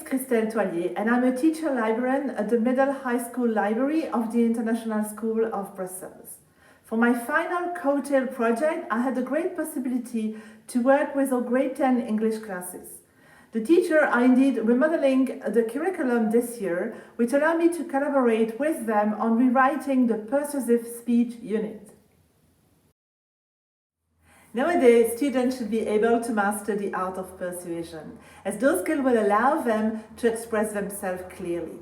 Christel Toilier and I'm a teacher librarian at the Middle High School Library of the International School of Brussels. For my final COETAIL project, I had the great possibility to work with our grade 10 English classes. The teachers are indeed remodeling the curriculum this year, which allowed me to collaborate with them on rewriting the Persuasive Speech unit. Nowadays, students should be able to master the art of persuasion, as those skills will allow them to express themselves clearly.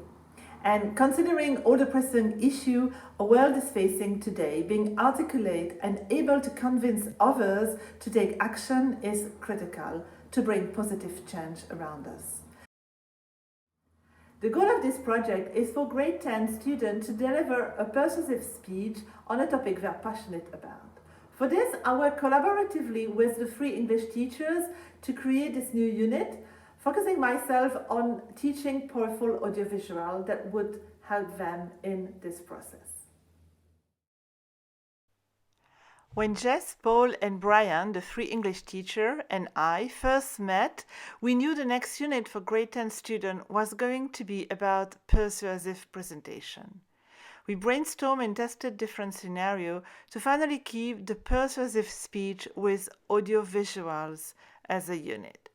And considering all the pressing issues our world is facing today, being articulate and able to convince others to take action is critical to bring positive change around us. The goal of this project is for grade 10 students to deliver a persuasive speech on a topic they are passionate about. For this, I work collaboratively with the 3 English teachers to create this new unit, focusing myself on teaching powerful audiovisual that would help them in this process. When Jess, Paul and Brian, the 3 English teachers, and I first met, we knew the next unit for grade 10 students was going to be about persuasive presentation. We brainstormed and tested different scenarios to finally keep the persuasive speech with audiovisuals as a unit.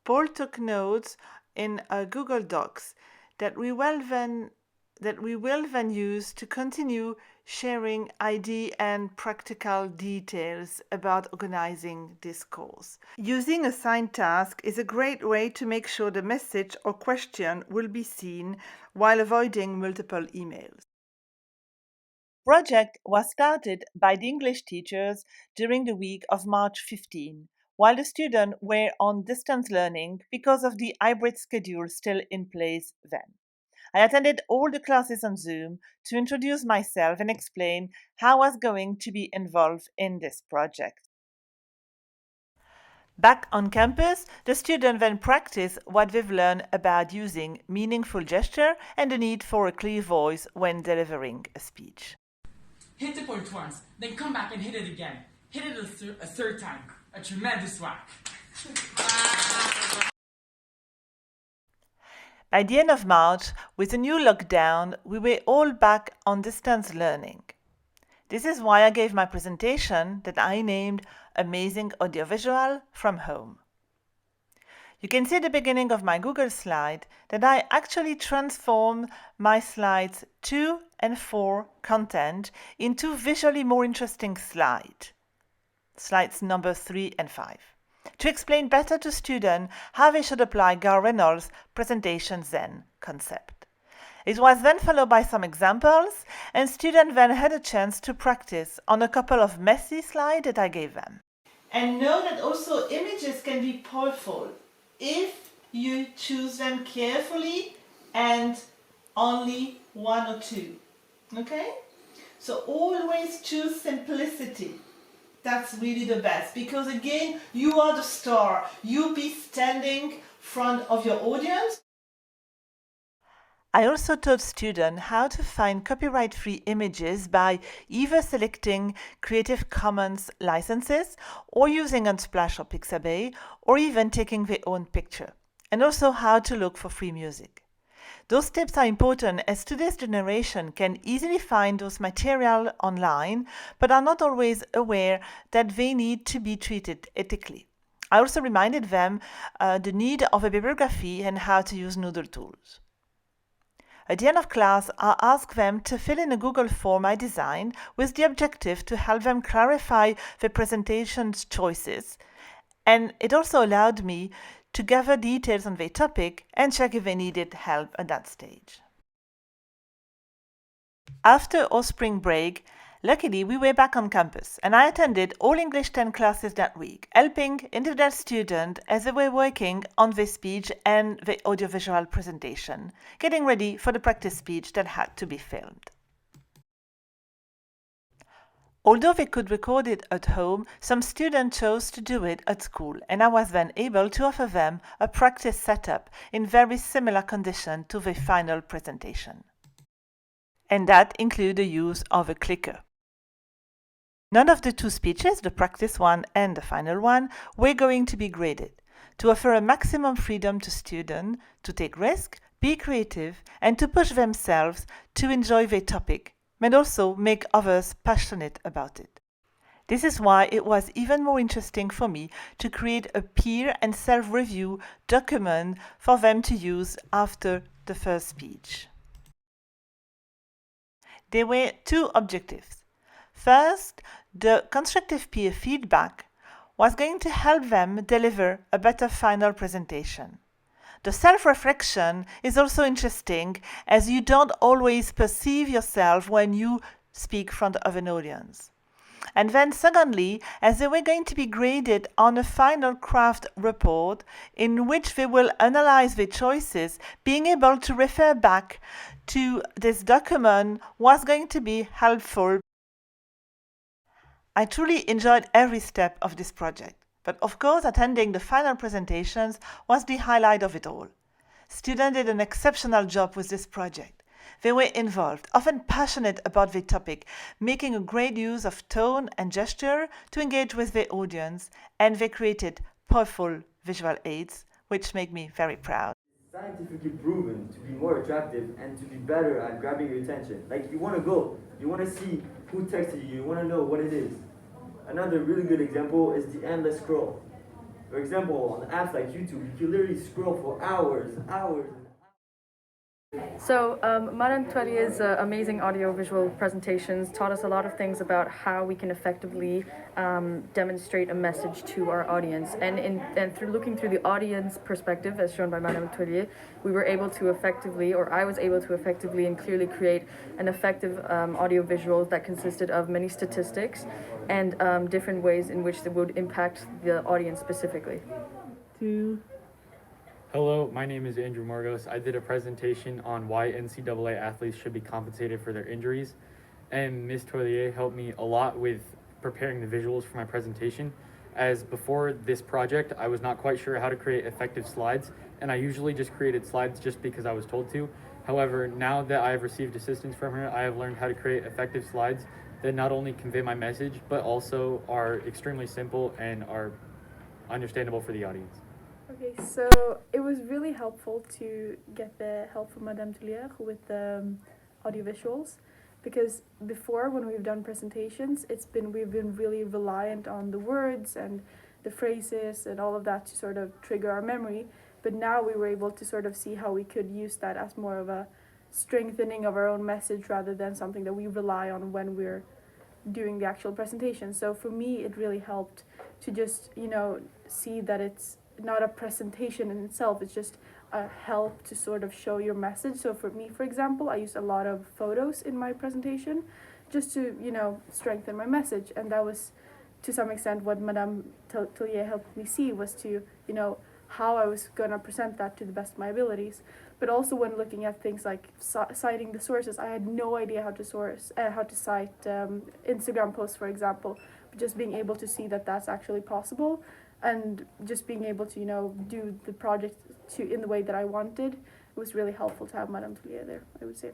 Paul took notes in a Google Docs that we will then use to continue sharing idea and practical details about organizing this course. Using assigned task is a great way to make sure the message or question will be seen while avoiding multiple emails. Project was started by the English teachers during the week of March 15, while the students were on distance learning because of the hybrid schedule still in place then. I attended all the classes on Zoom to introduce myself and explain how I was going to be involved in this project. Back on campus, the students then practice what they've learned about using meaningful gesture and the need for a clear voice when delivering a speech. Hit the point once, then come back and hit it again. Hit it a third time. A tremendous whack. By the end of March, with the new lockdown, we were all back on distance learning. This is why I gave my presentation that I named Amazing Audiovisuals from Home. You can see at the beginning of my Google slide that I actually transform my slides 2 and 4 content into visually more interesting slides number 3 and 5, to explain better to students how they should apply Gar Reynolds' presentation Zen concept. It was then followed by some examples, and students then had a chance to practice on a couple of messy slides that I gave them. And know that also images can be powerful if you choose them carefully and only 1 or 2. Okay? So always choose simplicity. That's really the best, because again, you are the star. You be standing in front of your audience. I also taught students how to find copyright-free images by either selecting Creative Commons licenses or using Unsplash or Pixabay, or even taking their own picture, and also how to look for free music. Those tips are important as today's generation can easily find those material online, but are not always aware that they need to be treated ethically. I also reminded them the need of a bibliography and how to use Noodle tools. At the end of class, I asked them to fill in a Google form I designed with the objective to help them clarify the presentation's choices, and it also allowed me to gather details on their topic and check if they needed help at that stage. After our spring break, luckily we were back on campus, and I attended all English 10 classes that week, helping individual students as they were working on their speech and the audiovisual presentation, getting ready for the practice speech that had to be filmed. Although they could record it at home, some students chose to do it at school, and I was then able to offer them a practice setup in very similar conditions to the final presentation. And that included the use of a clicker. None of the 2 speeches, the practice one and the final one, were going to be graded. to offer a maximum freedom to students to take risks, be creative, and to push themselves to enjoy their topic, but also make others passionate about it. This is why it was even more interesting for me to create a peer and self-review document for them to use after the first speech. There were two objectives. First, the constructive peer feedback was going to help them deliver a better final presentation. The self-reflection is also interesting, as you don't always perceive yourself when you speak in front of an audience. And then secondly, as they were going to be graded on a final craft report in which they will analyze their choices, being able to refer back to this document was going to be helpful. I truly enjoyed every step of this project, but of course attending the final presentations was the highlight of it all. Students did an exceptional job with this project. They were involved, often passionate about the topic, making a great use of tone and gesture to engage with the audience, and they created powerful visual aids, which make me very proud. Scientifically proven to be more attractive and to be better at grabbing your attention. Like, you want to go, you want to see who texted you, you want to know what it is. Another really good example is the endless scroll. For example, on apps like YouTube, you can literally scroll for hours and hours. So, Madame Toilier's amazing audiovisual presentations taught us a lot of things about how we can effectively demonstrate a message to our audience. And through looking through the audience perspective, as shown by Madame Toilier, we were able to effectively, or I was able to effectively and clearly create an effective audiovisual that consisted of many statistics and different ways in which they would impact the audience specifically. Hello, my name is Andrew Morgos. I did a presentation on why NCAA athletes should be compensated for their injuries, and Ms. Toilier helped me a lot with preparing the visuals for my presentation, as before this project I was not quite sure how to create effective slides, and I usually just created slides just because I was told to. However, now that I have received assistance from her, I have learned how to create effective slides that not only convey my message, but also are extremely simple and are understandable for the audience. Okay, so it was really helpful to get the help from Madame Toilier with the audiovisuals, because before, when we've done presentations, we've been really reliant on the words and the phrases and all of that to sort of trigger our memory. But now we were able to sort of see how we could use that as more of a strengthening of our own message rather than something that we rely on when we're doing the actual presentation. So for me, it really helped to just, see that it's not a presentation in itself, it's just a help to sort of show your message. So for me, for example, I used a lot of photos in my presentation just to, strengthen my message. And that was, to some extent, what Madame Toilier helped me see, was to, how I was going to present that to the best of my abilities. But also when looking at things like citing the sources, I had no idea how to cite Instagram posts, for example. But just being able to see that that's actually possible, and just being able to, do the project in the way that I wanted, it was really helpful to have Madame Toilier there, I would say.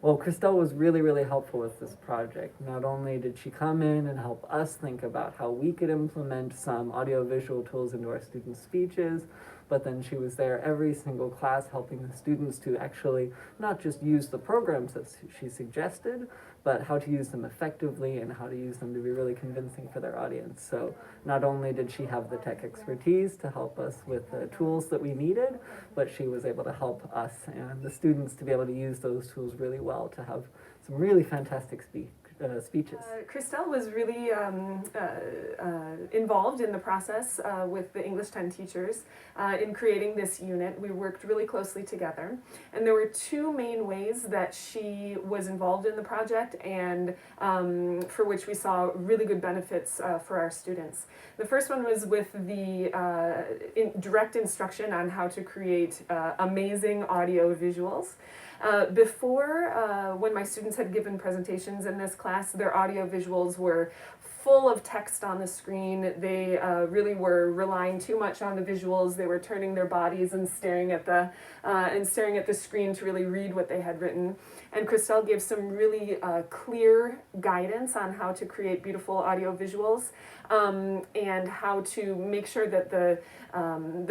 Well, Christel was really, really helpful with this project. Not only did she come in and help us think about how we could implement some audiovisual tools into our students' speeches, but then she was there every single class helping the students to actually not just use the programs that she suggested, but how to use them effectively and how to use them to be really convincing for their audience. So not only did she have the tech expertise to help us with the tools that we needed, but she was able to help us and the students to be able to use those tools really well to have some really fantastic speeches. Christel was really involved in the process with the English 10 teachers in creating this unit. We worked really closely together, and there were two main ways that she was involved in the project and for which we saw really good benefits for our students. The first one was with the direct instruction on how to create amazing audio visuals. Before, when my students had given presentations in this class, their audio visuals were full of text on the screen. They really were relying too much on the visuals. They were turning their bodies and staring at the screen to really read what they had written. And Christel gave some really clear guidance on how to create beautiful audio visuals, and how to make sure that the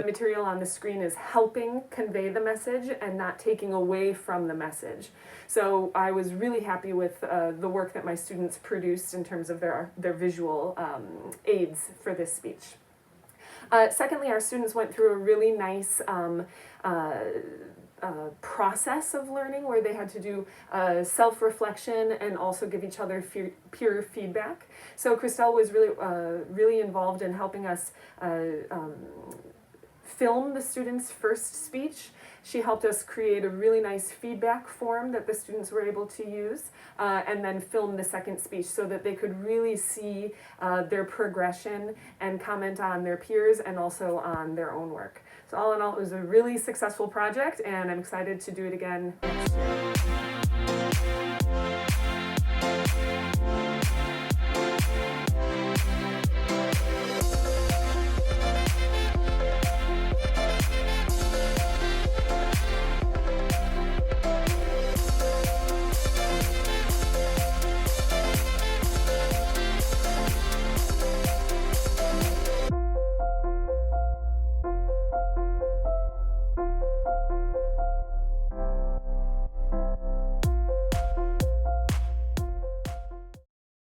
material on the screen is helping convey the message and not taking away from the message. So I was really happy with the work that my students produced in terms of their visual aids for this speech. Secondly, our students went through a really nice process of learning where they had to do self-reflection and also give each other peer feedback. So Christel was really involved in helping us film the students' first speech. She helped us create a really nice feedback form that the students were able to use, and then film the second speech so that they could really see their progression and comment on their peers and also on their own work. So all in all, it was a really successful project, and I'm excited to do it again next year.